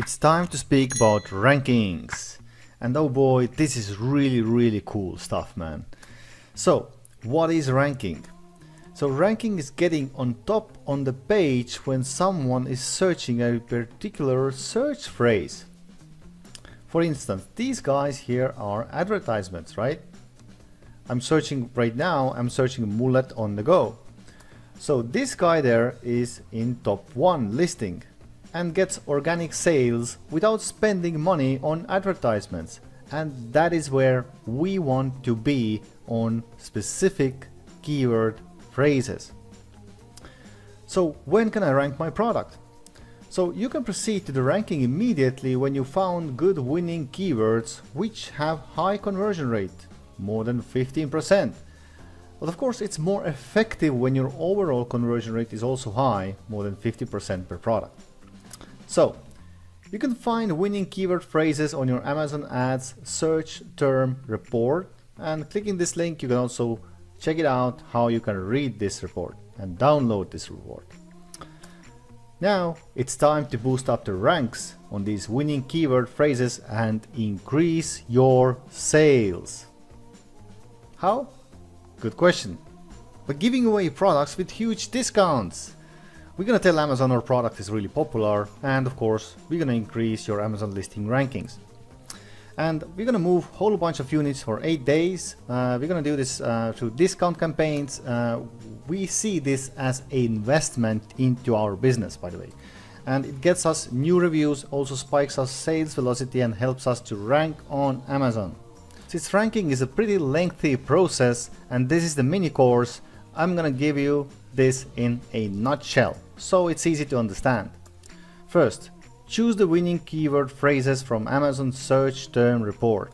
It's time to speak about rankings. And oh boy, this is really cool stuff, man. So, what is ranking? So ranking is getting on top on the page when someone is searching a particular search phrase. For instance, these guys here are advertisements, right? I'm searching right now, I'm searching mullet on the go. So this guy there is in top 1 listing and gets organic sales without spending money on advertisements. And that is where we want to be on specific keyword phrases. So when can I rank my product? So you can proceed to the ranking immediately when you found good winning keywords which have high conversion rate, more than 15%. But of course it's more effective when your overall conversion rate is also high, more than 50% per product. So you can find winning keyword phrases on your Amazon Ads search term report, and clicking this link you can also check it out how you can read this report and download this report. Now it's time to boost up the ranks on these winning keyword phrases and increase your sales. How? Good question. By giving away products with huge discounts. We're gonna tell Amazon our product is really popular, and of course we're gonna increase your Amazon listing rankings. And we're gonna move a whole bunch of units for 8 days. We're gonna do this through discount campaigns. We see this as an investment into our business, by the way. And it gets us new reviews, also spikes our sales velocity and helps us to rank on Amazon. Since ranking is a pretty lengthy process and this is the mini course, I'm gonna give you this in a nutshell, so it's easy to understand. First, choose the winning keyword phrases from Amazon search term report.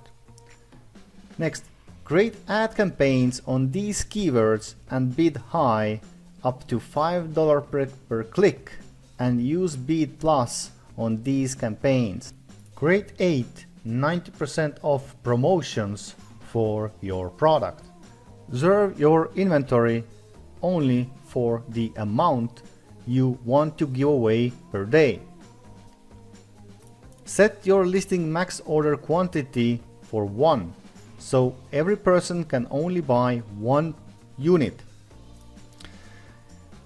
Next, create ad campaigns on these keywords and bid high up to $5 per click and use bid plus on these campaigns. Create 90% off promotions for your product. Reserve your inventory only for the amount you want to give away per day. Set your listing max order quantity for 1, so every person can only buy 1 unit.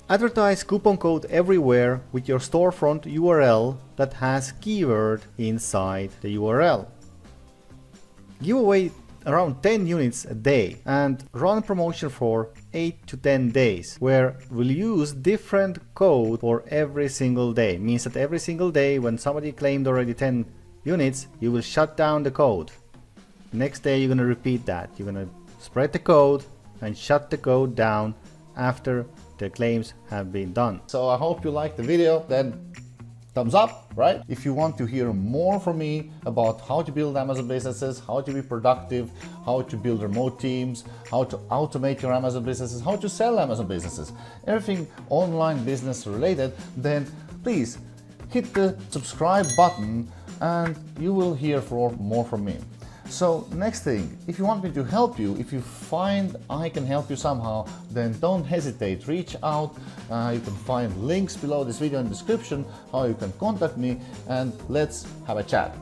Advertise coupon code everywhere with your storefront URL that has keyword inside the URL. Give away around 10 units a day and run promotion for 8 to 10 days where we'll use different code for every single day. Means that every single day when somebody claimed already 10 units, you will shut down the code. Next day you're going to repeat that. You're going to spread the code and shut the code down after the claims have been done. So I hope you liked the video. Then thumbs up, right? If you want to hear more from me about how to build Amazon businesses, how to be productive, how to build remote teams, how to automate your Amazon businesses, how to sell Amazon businesses, everything online business related, then please hit the subscribe button and you will hear more from me. So next thing, if you want me to help you, if you find I can help you somehow, then don't hesitate, reach out. You can find links below this video in the description how you can contact me, and let's have a chat.